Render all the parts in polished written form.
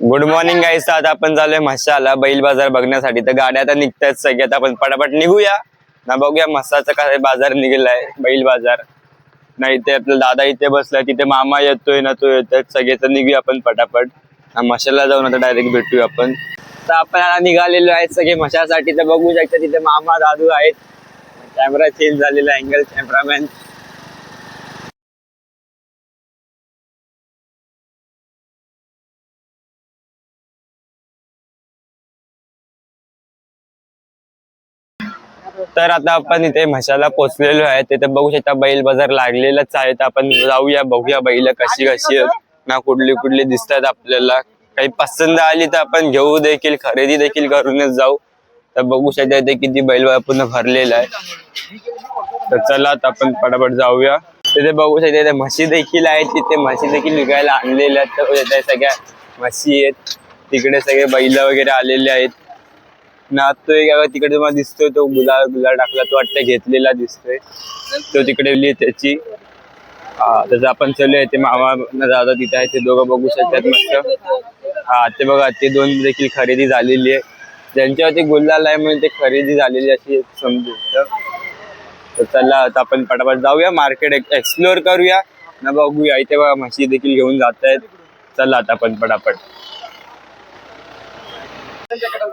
Good morning गाईस. आता आपण चालूय म्हशाला बैल बाजार बघण्यासाठी. तर गाड्या आता निघतायत सगळ्यात. आपण पटापट निघूया ना, बघूया म्हसाचा काय बाजार निघलाय, बैल बाजार. नाही ते आपला दादा इथे बसलाय, तिथे मामा येतोय ना, तो येतोय सगळे. तर निघूया आपण पटापट म्हशाला जाऊन आता डायरेक्ट भेटूया आपण. तर आपण निघालेलो आहेत सगळे म्हशासाठी. तर बघू शकता तिथे मामा दादू आहेत. कॅमेरा चेंज झालेला, अँगल कॅमेरामॅन. तर आता आपण इथे म्हशाला पोहोचलेलो आहे. तिथे बघू शकता बैल बाजार लागलेलाच आहे. तर आपण जाऊया, बघूया बैल कशी कशी ना, कुठली कुठली दिसतात आपल्याला. काही पसंत आली तर आपण घेऊ देखील, खरेदी देखील करूनच जाऊ. तर बघू शकता इथे किती बैल पूर्ण भरलेला आहे. तर चला आता आपण पटापट जाऊया. तिथे बघू शकता इथे म्हशी देखील आहेत. तिथे म्हशी देखील विकायला आणलेल्या आहेत. तर सगळ्या म्हशी आहेत. तिकडे सगळे बैल वगैरे आलेले आहेत ना. तो एक तिकडे तुम्हाला दिसतोय, तो गुलाल टाकला, तो वाटतं घेतलेला दिसतोय. तो तिकडे त्याची त्याचं आपण चालूया. ते मामा दादा तिथे आहे, ते दोघं बघू शकतात मस्त. ते बघा, ते दोन देखील खरेदी झालेली आहे. ज्यांच्यावरती गुलाल आहे म्हणून ते खरेदी झालेली अशी समजू. तर चला आता आपण पटापट जाऊया, मार्केट एक्सप्लोअर करूया ना, बघूया. इथे बघा म्हशी देखील घेऊन जात आहेत. चला आता आपण पटापट.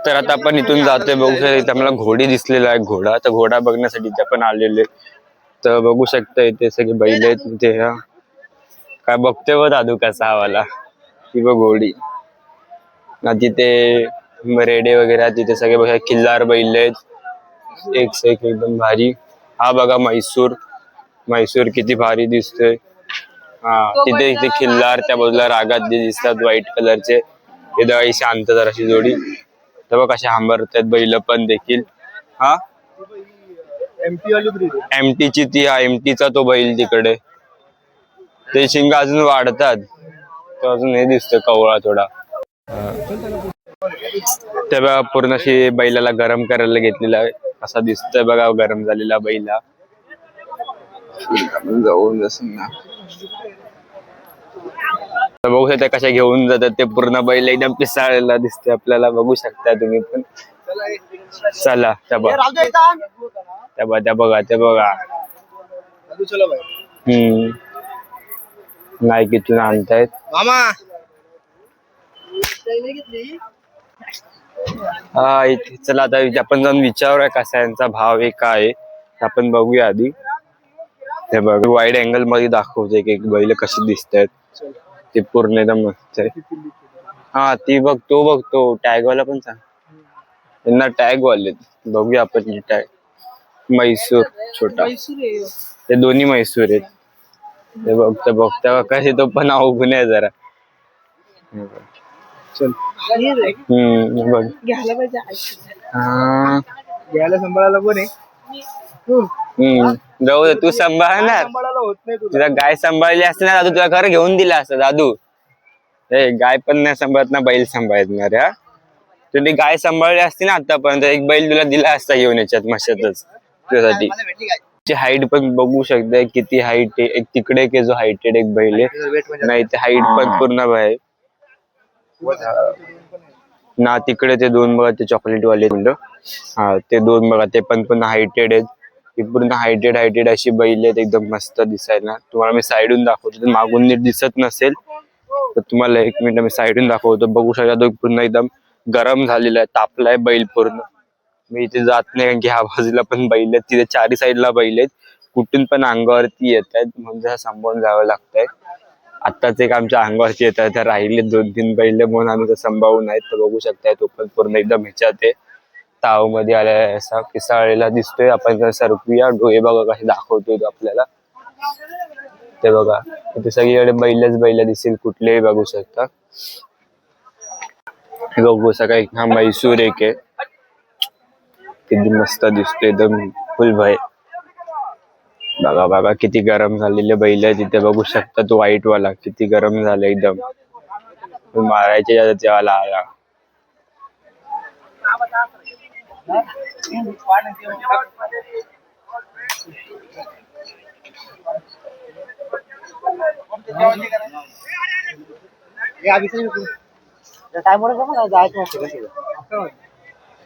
तर आता आपण इथून जातोय. बघू शकता इथे आम्हाला घोडी दिसलेला आहे, घोडा. तर घोडा बघण्यासाठी इथे आपण आलेले. तर बघू शकता इथे सगळे बैल आहेत. इथे काय बघतोय व दादू कसा वाला, ती बघ घोडी ना. तिथे रेडे वगैरे तिथे सगळे बघा, किल्लार बैल आहेत, एक से एक एकदम भारी. हा बघा म्हैसूर किती भारी दिसतोय. तिथे इथे खिल्लार, त्या बाजूला रागात जे दिसतात व्हाईट कलरचे, हे दळी शांत जराशी जोडी. तर बघ कशा हांबरतात बैल पण देखील. एमटीची ती, एमटीचा तो बैल तिकडे. ते शिंग अजून वाढतात, तो अजून हे दिसतोय कवळा थोडा. ते बघा पूर्ण अशी बैलाला गरम करायला घेतलेला आहे, असा दिसतोय बघा गरम झालेला बैला. जाऊन ना, बघू शकता कशा घेऊन जातात ते. पूर्ण बैल एकदम पिसाळलेला दिसतोय आपल्याला, बघू शकता तुम्ही पण. चला त्या बघा नाही किथून आणतायत इथे. चला आता आपण जाऊन विचारूया कसा यांचा भाव आहे, काय आपण बघूया आधी. हे बघ वाईड अँगल मध्ये दाखवते की बैल कशी दिसतात. ते पूर्ण एकदम मस्त आहे. ती बघ, तो बघतो टॅगवाला पण सांग, त्यांना टॅग वाले. बघूया आपण टॅग. म्हैसूर छोटा, ते दोन्ही म्हैसूर आहेत. ते बघता कसे, तो पण अवघून आहे जरा. बघ घ्यायला सांभाळायला कोण आहे? जाऊ दे, तू सांभाळणार. तुला गाय सांभाळली असते ना दादू, तुला घर घेऊन दिला असतं दादू. गाय पण नाही सांभाळत ना, बैल सांभाळणार. तुम्ही गाय सांभाळली असती ना आतापर्यंत, एक बैल तुला दिला असता घेऊन याच्यात मशातच तुझ्यासाठी. हाईट पण बघू शकता किती हाईट आहे. एक तिकडे एक जो हाईटेड एक बैल आहे नाही, ते हाईट पण पूर्ण आहे ना. तिकडे ते दोन बघा, ते चॉकलेट वाले मुलं, ते दोन बघा, ते पण हायटेड आहेत. पूर्ण हायटेड अशी बैल आहेत, एकदम मस्त दिसायला. तुम्हाला मी साईडून दाखवतो, मागून नीट दिसत नसेल तर तुम्हाला एक मिनिट मी साईडून दाखवतो. बघू शकता तो पूर्ण एकदम गरम झालेला आहे, तापलाय बैल पूर्ण. मी इथे जात नाही कारण की ह्या बाजूला पण बैल आहेत, तिथे चारी साईडला बैल आहेत, कुठून पण अंगावरती येत आहेत, म्हणजे सांभाळून जावं लागतंय. आत्ताच एक आमच्या अंगावरती येत आहे, तर राहिले 2-3 बैल म्हणून आम्ही संभाळून आहेत. तर बघू शकताय तो पण पूर्ण एकदम ह्याच्यात आहे, ताव मध्ये आलाय, असा पिसाळलेला दिसतोय. आपण सरकूया, डोळे बघा कसे दाखवतोय तो आपल्याला. ते बघा इथे सगळीकडे बैल दिसेल, कुठलेही बघू शकता. बघू सकाळी हा म्हैसूर एक आहे, किती मस्त दिसतोय, एकदम फुल भय. बघा किती गरम झालेले बैल आहे तिथे, बघू शकता. तो व्हाईट वाला किती गरम झालं एकदम, मारायचे तेव्हा आला.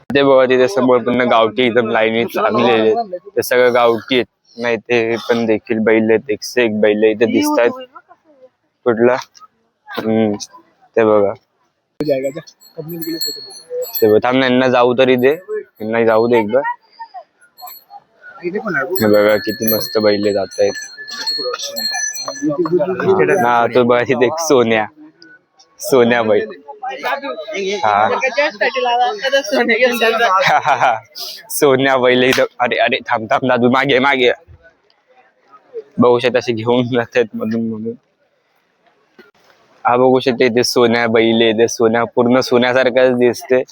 ते बघा तिथे समोर पुन्हा गावठी एकदम लाईनीत लागलेले ते सगळं गावठी आहेत. नाही ते पण देखील बैल आहेत. एक बैल इथे दिसत आहेत. कुठला ते बघा ते बघा थांब यांना जाऊ तरी दे. यांना जाऊ दे एकदा. हे बघा किती मस्त बैल जात आहेत. हा तो बघा तिथे एक सोन्या बैल. हा सोन्या बैल इथं. अरे अरे थांब दादू मागे बघू शकता असे घेऊन जातात मधून. हा बघू शकते इथे सोन्या बैल आहे. ते सोन्या पूर्ण सोन्यासारखाच दिसते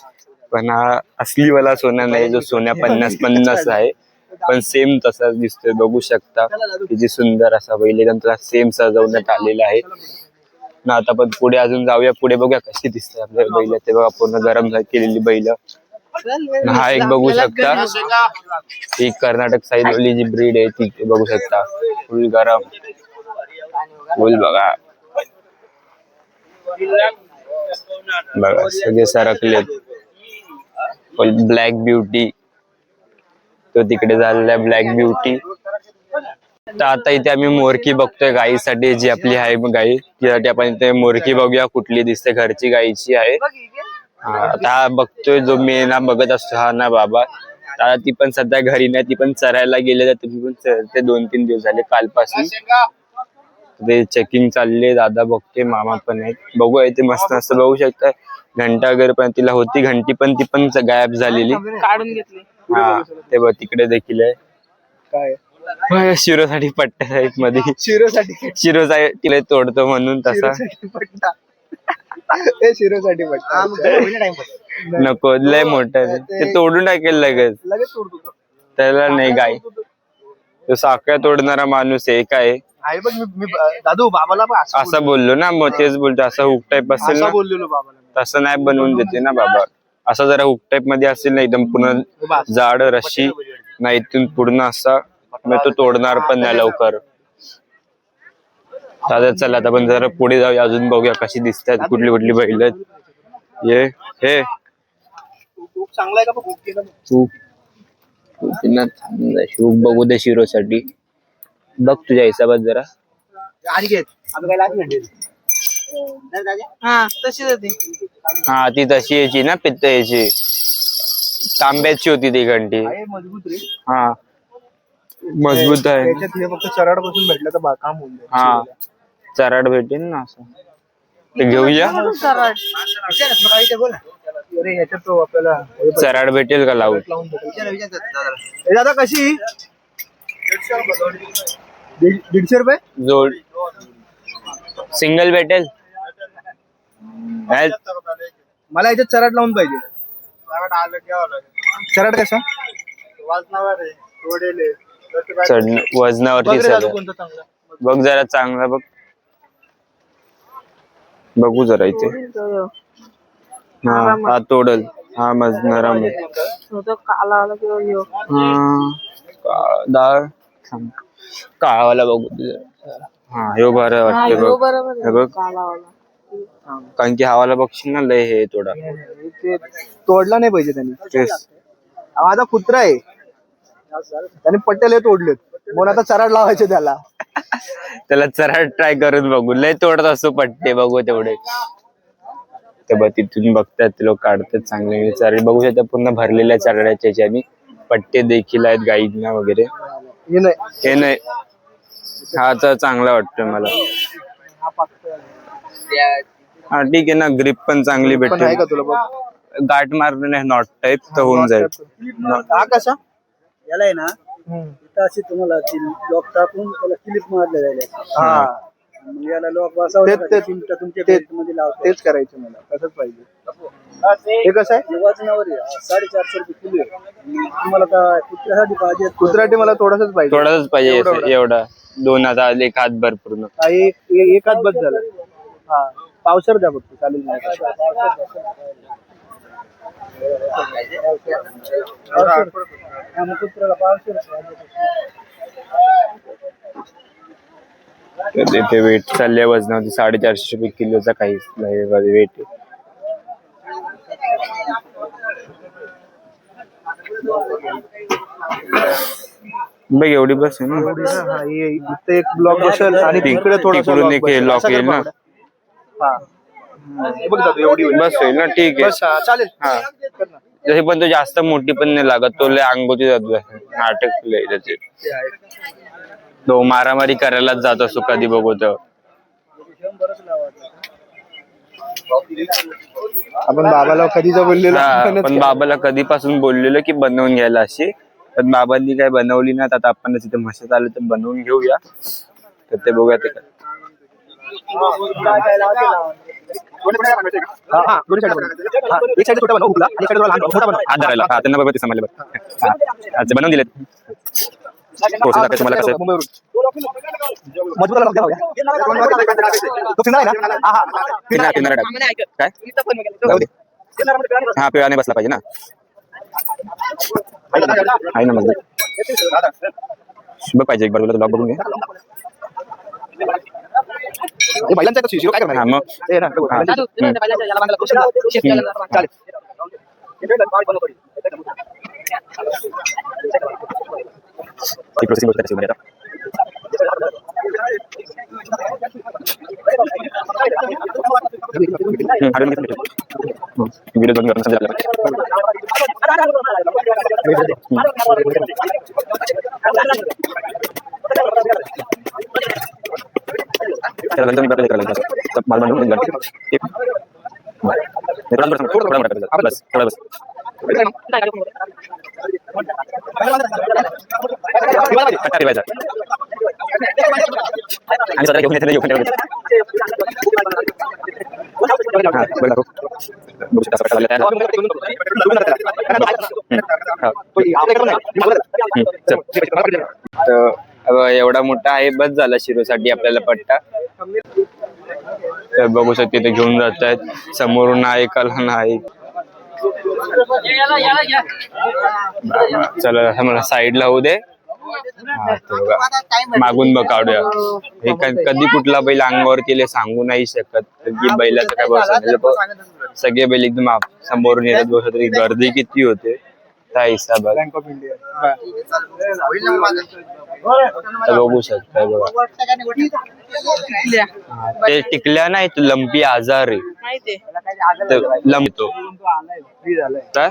पण हा असलीवाला सोना नाही जो सोन्या 50-50 आहे पण सेम तसाच दिसतोय. बघू शकता किती सुंदर असा बैल एकदम त्याला सेम सजवण्यात आलेला आहे ना. आता पण पुढे अजून जाऊया. पुढे बघूया कशी दिसते आपल्या बैल. ते बघा पूर्ण गरम केलेली बैल. हा एक बघू शकता ही कर्नाटक साईड वाली जी ब्रीड आहे ती बघू शकता. फुल गरम फुल बघा सगळे सरकलेत. फुल ब्लॅक ब्युटी तो तिकडे झालेला ब्लॅक ब्युटी. तर आता इथे आम्ही मोरकी बघतोय गाईसाठी जी आपली आहे गाई त्यासाठी आपण इथे मोरकी बघूया कुठली दिसते. घरची गाईची आहे. आता बघतोय जो मी ना बघत असतो हा ना बाबा. आता ती पण सध्या घरी नाही. ती पण चरायला गेले तुम्ही पण चरते 2-3 दिवस झाले कालपासून. ते चेकिंग चालले. दादा बघते मामा पण आहेत. बघूया इथे मस्त असं बघू शकता. घंटा वगैरे पण तिला होती घंटी पण ती पण गायब झालेली काढून घेतली. हा ते बघ तिकडे देखील आहे. काय शिरोसाठी पट्ट्या टाईप मध्ये शिरोसाठी तिला तोडतो म्हणून तसा शिरोसाठी नको लय मोठं ते तोडून टाकेल लगेच त्याला नाही. गाय तो साखळ्या तोडणारा माणूस आहे काय दादू बाबाला असं बोललो ना. मग तेच बोलतो असं हुक टाईप असेल ना बोललेलो बाबाला तसं नाही बनवून देते ना बाबा. असं जरा हुक टाईप मध्ये असेल ना एकदम पूर्ण जाड रशी नाही इथून पूर्ण असा मग तो तोडणार पण नाही लवकर. दादा चला आता पण जरा पुढे जाऊया अजून बघूया कशी दिसतात कुठली बैल आहेत. ये हे चांगला आहे का शूक बघू दे शिरोसाठी. बघ तुझ्या हिसाबात जरा. हा ती तशी यायची ना पित्त याची तांब्याची होती ती घंटी. हा मजबूत आहे. फक्त चराड पासून भेटलं तर काम होऊन जाईल. हा चराड भेटेल ना असं ते घेऊया. आपल्याला चराड भेटेल का लावून. दादा कशी 150 रुपये जोड सिंगल भेटेल. मला याच्यात चराट लावून पाहिजे. चराट कसा वजनावरती सगळं बघ जरा चांगला बघ. बघू जरा इथे. हा तोडल. हा नरम आहे. डाळ काळावाला बघू हा ह्यो बरं वाटते बघ. कारण की हवाला बघशील ना लय हे थोडा तोडला नाही पाहिजे त्यांनी. तेच माझा कुत्रा आहे त्याने पट्ट्याला तोडलेत म्हणून आता चराड लावायचे त्याला चराड ट्राय करून बघू. लय तोडत असतो पट्टे बघू तेवढे. ते बघ तिथून बघतात ते लोक काढतात चांगले चराड बघू शकता पूर्ण भरलेल्या चराड्याच्या आणि पट्टे देखील आहेत गाईंना वगैरे. हे नाही हा तर चांगला वाटतोय मला. हा ठीक आहे ना. ग्रिप पण चांगली भेटते. गाठ मारणे नाही नॉट टाईप तर होऊन जाईल. हा कसा याला आहे ना इथं अशी तुम्हाला लॉक टाकून त्याला क्लिप मारले जाईल. याला लॉक बसवलं तेच करायचं मला. तसंच पाहिजे. हे कसं आहे वजनावर 450 रुपये किलो आहे. तुम्हाला काय कुत्र्यासाठी पाहिजे. कुत्र्यासाठी मला थोडंसंच पाहिजे एवढा 2 हात 1 हात पूर्ण. एक हात बस झाला. हा पावसर द्या फक्त चालेल. तिथे वेट चालले वजनावरती 450 रुपये किलोचा काही वेट आहे. बघ एवढी बस आहे ना. इथे एक ब्लॉक बसेल आणि तिकडे थोडासा तिकडून block एक बसेल. लॉक असं येईल कर ना. बाबा. हा. हे बघ दादू, एवढी होईल. बस होईल ना, ठीक आहे. बस हा, चालेल. हा. कर ना. जसे पण तो जास्त मोठी पण नाही लागत, तो लय अंगोती जातो नाटक लय त्याचे. ते आहे. तो मारामारी करायलाच जात असतो कधी बघू तर. आपण बाबाला कधीच बोललेलो हा, आपणच पण केलं. बाबाला कधीपासून बोललेलो की बनवून घ्यायला अशी, पण बाबांनी काय बनवली ना. आता आपण तिथे म्हशीत आलो तर बनवून घेऊया. तर ते बघूया ते काय. हा, हा, दोन्ही side बनव. हा, एक side छोटा बनव हुकला, आणि एक side थोडा लहान बनव, मोठा बनव. हात धरायला. हा, त्यांना बरोबर ते समजले बघ. हा, अच्छा, बनवून दिलेत. प्रोसेस दाखवायचं तुम्हाला कसं. मुंबईवरून. मजबूत आला बघ, तो फिरणार आहे ना? हा, हा. किनारा टाक. काय जाऊ दे. हा, पिळा नाही बसला पाहिजे ना. आहे ना मग बघ पाहिजे एक बाजूला ब्लॉग बघून घे. हे बैलांचं आहे, शिरो काय करणार हा, आहे? मग हे ना, बघ, बैलांचं. चालेल. ती प्रोसेसिंग गोष्ट त्याची आता. व्हिडिओ दोन करून समजा बस थोडा बस. आणि स्वतः घेऊन येते घेऊन एवढा मोठा आहे, बस झाला शिरोसाठी आपल्याला पट्टा. तर बघू शकते ते घेऊन जात आहेत. समोरून आहे, कला नाही. चला मला साईडला होऊ दे. हा, ते बघा. मागून बघ काढूया. हे कधी कुठला बैल अंगावरती येईल सांगू नाही शकत, की बैलाचं काय बस. सगळे बैल एकदम समोरून येतात. बघ तरी गर्दी किती होते त्या हिसाबात. Bank of India. बघू शकता बघा. ते टिकल्या नाही, तो लंपी आजार आहे. लंपतो काय.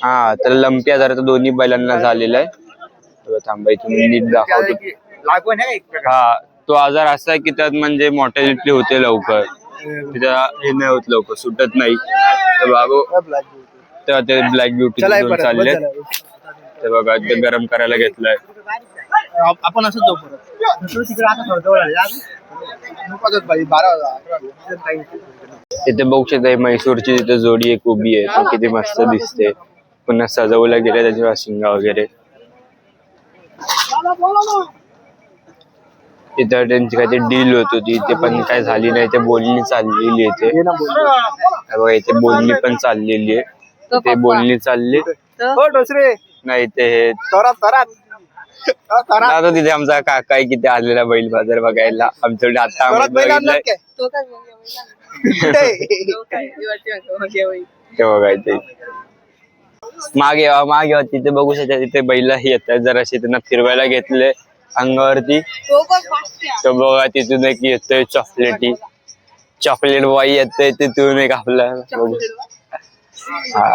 हा, तर लंपी आजार तर दोन्ही बैलांना झालेला आहे. थांबा इथून नीट दाखवतो. हा, तो आजार असा आहे की त्यात म्हणजे मॉर्टॅलिटी होते लवकर. तिथं हे नाही होत, लवकर सुटत नाही. तर बाबू तेव्हा ते ब्लॅक ब्युटी घेऊन चालले. ते बघा ते गरम करायला घेतलंय. आपण असं जाऊ तिथे बघू शकता म्हैसूरची तिथे जोडी एक उभी आहे. ती किती मस्त दिसते. पुन्हा सजवलं गेलं त्याच्या शिंगा वगैरे. तिथं त्यांची काहीतरी डील होत होती, ते पण काय झाली नाही. ते बोलणी चाललेली आहे. ते इथे बोलणी पण चाललेली आहे. ते बोलणी चालली नाही. ते आता तिथे आमचा काका आहे किती आलेला बैल बाजार बघायला आमच्याकडे. आता ते बघायचं मागे तिथे बघू शकता. तिथे बैल येतात जराशी, त्यांना फिरवायला घेतले अंगावरती. तो बघा तिथून एक येतोय चॉकलेट बॉय येतोय तिथून एक आपला बघू. हा,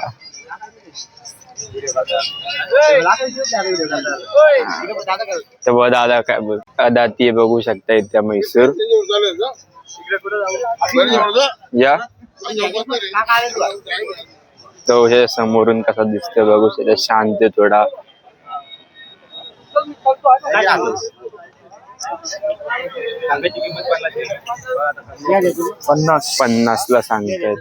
तर बघ दादा काय बघ दाती बघू शकता इथे म्हैसूर. या तो हे समोरून कसा दिसतोय बघू शकता. शांत थोडा. पन्नास ला सांगतायत.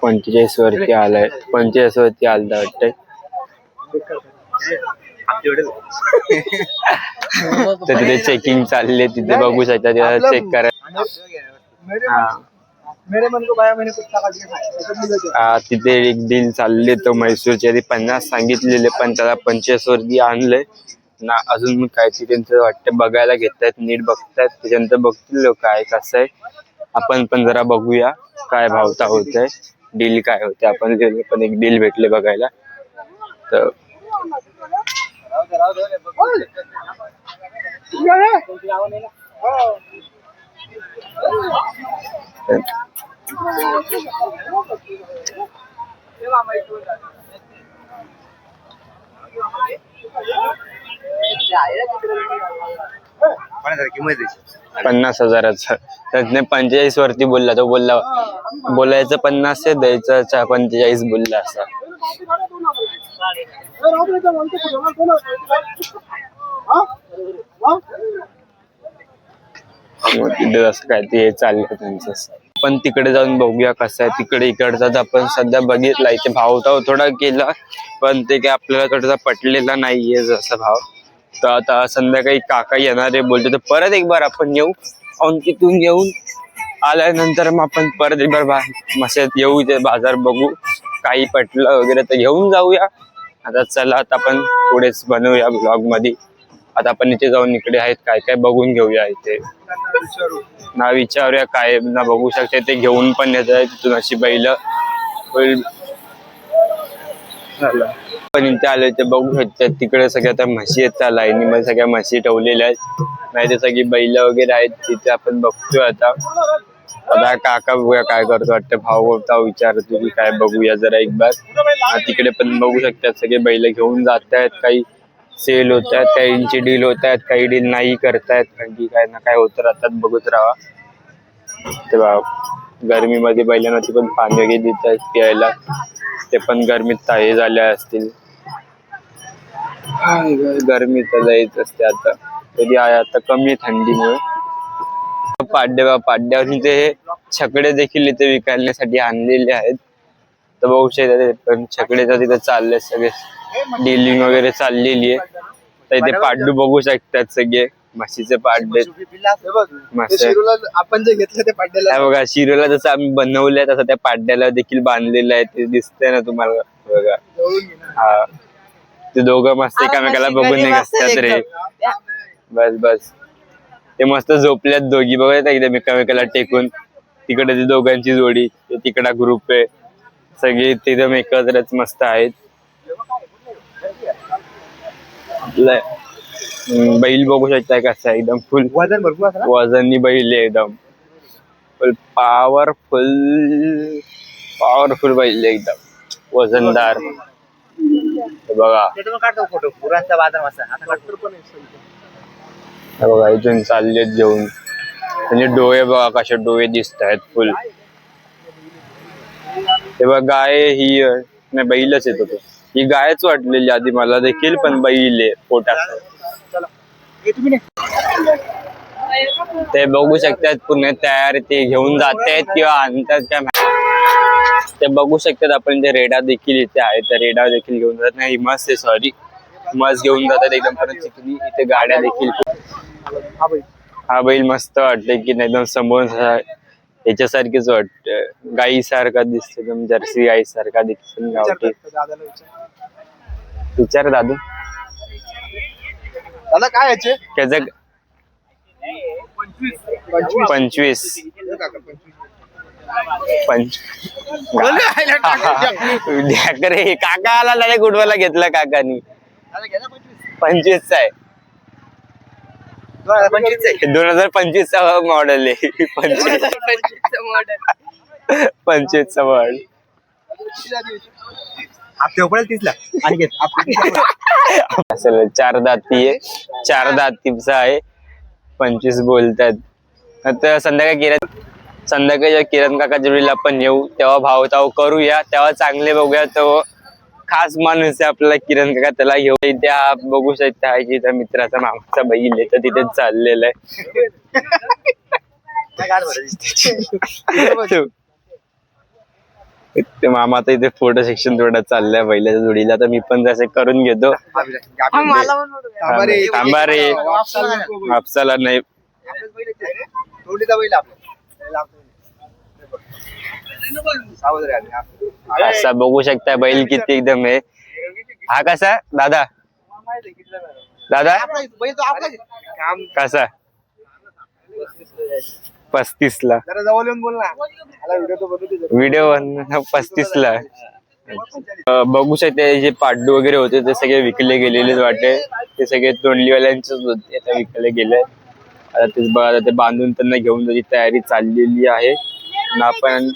45 वरती आलाय. 45 वरती आलता वाटतंय. तर तिथे चेकिंग चालले. तिथे बघू शकता. तिथे चेक करा. तिथे एक डील चालले. तो म्हैसूरच्या आधी 50 सांगितलेले, पण त्याला 45 वरती आणलंय. ना अजून काय ते त्यांचं वाटतं बघायला घेतायत, नीट बघतायत, त्याच्यानंतर बघतील काय कसं आहे. आपण पण जरा बघूया काय भावता होतंय, डील काय होते. आपण गेलो पण एक डील भेटले बघायला तर किंमत 50,000चा. त्याने 45 वरती बोलला, तो बोलायचं 50 आहे, द्यायचं 45 बोलला असा. तिथे असं काय ते चाललं त्यांचं. पण तिकडे जाऊन बघूया कसं आहे. तिकडे इकडचा आपण सध्या बघितला, इथे भावताव थोडा केला पण ते काय आपल्याला थोडासा पटलेला नाहीये जसा भाव. तर आता संध्याकाळी काका येणार आहे बोलतो, तर परत एक बार आपण येऊ. तिथून येऊन आल्यानंतर मग आपण परत एक बार मशात येऊ, ते बाजार बघू, काही पटलं वगैरे तर घेऊन जाऊया. आता चला, आता आपण पुढेच बनवूया ब्लॉग मध्ये. आता आपण इथे जाऊन इकडे आहेत काय काय बघून घेऊया. इथे ना विचारूया काय ना बघू शकते, ते घेऊन पण येत आहे तिथून अशी बैल पण इथे आले ते बघू शकतात. तिकडे सगळ्या त्या म्हशी आहेत, त्या लाईनीमध्ये सगळ्या म्हशी ठेवलेल्या आहेत, नाही ते सगळी बैल वगैरे आहेत तिथे. आपण बघतोय आता काका बघूया काय करतो. वाटतं भाव होता विचारतो की काय, बघूया जरा एक बार. तिकडे पण बघू शकतात सगळे बैल घेऊन जात आहेत, काही सेल होत आहेत, काहींची डील होत आहेत, काही डील नाही करतायत, काही काय ना काय होत राहतात. बघत राहा. तेव्हा गरमीमध्ये बैलांना पण पाणी वगैरे देत आहेत प्यायला, ते पण गरमीत हे झाले असतील. गरमी तर जायच असते आता, कधी आहे आता कमी थंडीमुळे. पाड्यावर ते छकडे देखील इथे विकायसाठी आणलेले आहेत. तर बघू शकता पण छकडेचा तिथे चालले सगळे, डीलिंग वगैरे चाललेली आहे. तर इथे पाड्डू बघू शकतात सगळे, म्हशीचे पाड्डे. आपण जे घेतलं ते पाड्याला बघा, शिरोला जसं आम्ही बनवलंय तसं त्या पाड्याला देखील बांधलेलं आहे, ते दिसतंय ना तुम्हाला बघा. हा, ते दोघं मस्त एकामेकाला बघून नाही असतात रे. बस ते मस्त झोपल्यात दोघी, बघा एकदम एकामेकाला टेकून. तिकडे ती दोघांची जोडी, तिकडा ग्रुप आहे, सगळे एकदम एकत्रच मस्त आहेत. बैल बघू शकताय कसा एकदम फुल वजन भरपूर वजनी बैल आहे, एकदम फुल पावरफुल बैल एकदम वजनदार. बघा फोटो पुरांचा बाजार बघा इथून चाललेत घेऊन. म्हणजे डोळे बघा कसे डोळे दिसत आहेत फुल. ते बघा गाय ही नाही, बैलच येत होतो. ही गायच वाटलेली आधी मला देखील, पण बैल आहे पोटात. ते बघू शकतात पुणे तयार ते घेऊन जातात किंवा आणतात काय ते बघू शकतात. आपण जे रेडा देखील इथे आहे, त्या रेडा देखील घेऊन जातात. नाही मस्त आहे, सॉरी मस्त घेऊन जातात एकदम. परत तिथून इथे गाड्या देखील. हा बैल मस्त वाटतंय की एकदम समोर याच्यासारखीच वाटत, गाई सारखा दिसतो एकदम, जर्सी गाई सारखा दिसतो. गावठी विचार दादू दादा काय याचे त्याच 25 रे काका आला नाही, गुडवाला घेतला काकानी. 25 आहे, 2025 चा मॉडेल आहे. 25 चा मॉडेल. असेल 4 दाती आहे, 4 दातीचा आहे. 25 बोलतात. आता संध्याकाळी किरण काकाच्या वेळेला आपण येऊ, तेव्हा भावताव करूया, तेव्हा चांगले बघूया. तो खास माणूस आहे आपल्याला किरण काका, त्याला घेऊ. इथे बघू शकता की त्या मित्राचा मामाचा बैल आहे, तर तिथे चाललेला आहे. ते मामाचा इथे फोटो सेक्शन थोडा चाललाय बैलाच्या जोडीला, तर मी पण जसे करून घेतो. थांबा रे, आपसाला नाही. असा बघू शकता बैल किती एकदम आहे. हा कसा दादा दादा बैल तो आपला काम कसा 35ला जरा जवळ येऊन बोल ना व्हिडिओ तो बनवतो व्हिडिओ 35ला बघू शकते जे पाड्डू वगैरे होते ते सगळे विकले गेलेलेच वाटे ते सगळे तोंडलीवाल्यांचेच होते आता विकले गेले आता तेच बघा आता ते बांधून त्यांना घेऊन जायची तयारी चाललेली आहे आणि आपण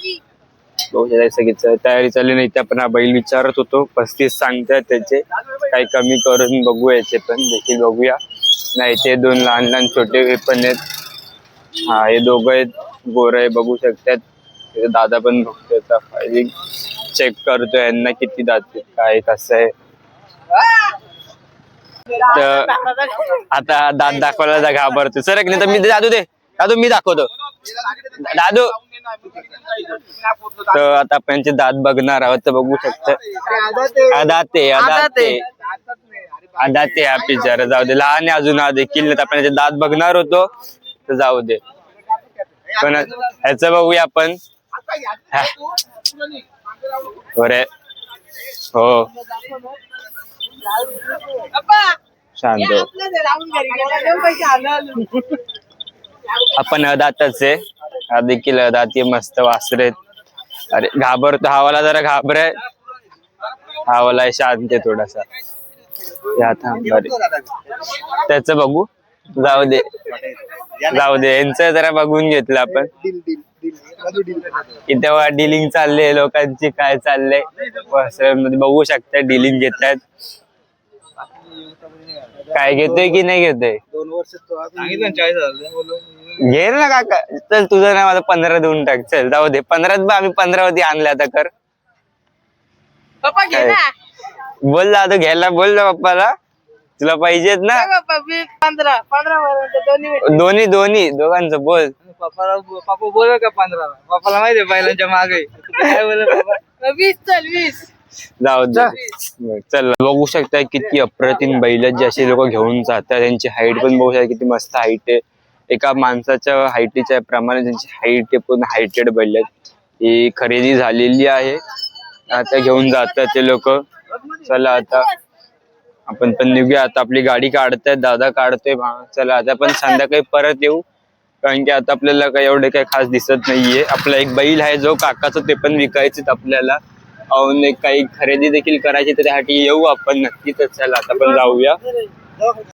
बघू शकता सगळी तयारी चालली नाही ते आपण हा बैल विचारत होतो 35 सांगतात त्याचे काही कमी करून बघू याचे पण देखील बघूया नाही ते 2 लहान लहान छोटे हे पण आहेत हा हे दोघं आहेत गोर आहे बघू शकतात दादा पण बघतोय फायलिंग चेक करतोय यांना किती दात काय कसं आहे तर आता दात दाखवायला घाबरतो सर नाही तर मी दादू मी दाखवतो दादू तर आता आपण यांचे दात बघणार आहोत तर बघू शकता आदाते हा पिक्चर जाऊ दे लहान आहे अजून देखील आपण याचे दात बघणार होतो तर जाऊ दे पण ह्याच बघूया आपण बरे हो शांत आपण दातच आहे हा देखील दाती मस्त वासरे अरे घाबरतो हवाला जरा घाबरे हवाला शांत आहे थोडासा या थांब त्याच बघू जाऊ दे यांचं जरा बघून घेतलं आपण की तेव्हा डिलिंग चालले लोकांची काय चाललंय वासरांमध्ये बघू शकता डिलिंग घेतात काय घेतोय की नाही घेतोय 2 वर्ष सांगितलं 40,000 घेल ना काका चल तुझं ना माझं 15 देऊन टाक चल जाऊ दे 15 आम्ही 15 वरती आणले आता कर बोल दादू घ्यायला बोल ना पप्पाला तुला पाहिजेत ना 15 दोन्ही दोघांचं बोल पप्पा बोल का 15 पप्पाला माहितीये बैलांच्या मागे काय बोल 20 चल 20 जाऊ दे चल बघू शकता किती अप्रतिम बैल जे असे लोक घेऊन जातात त्यांची हाईट पण बघू शकता किती मस्त हाईट आहे एका माणसाच्या हाईटीच्या प्रमाणे त्यांची हाईट आहे पूर्ण हायटेड बैल आहेत ही खरेदी झालेली आहे आता घेऊन जातात ते लोक चला आता आपण पण निघूया आता आपली गाडी काढतायत दादा काढतोय चला आता आपण संध्याकाळी परत येऊ कारण की आता आपल्याला काही एवढे काही खास दिसत नाहीये आपला एक बैल आहे जो काकाचं ते पण विकायचे आपल्याला काही खरेदी देखील करायची तर त्यासाठी येऊ आपण नक्कीच चला आता आपण जाऊया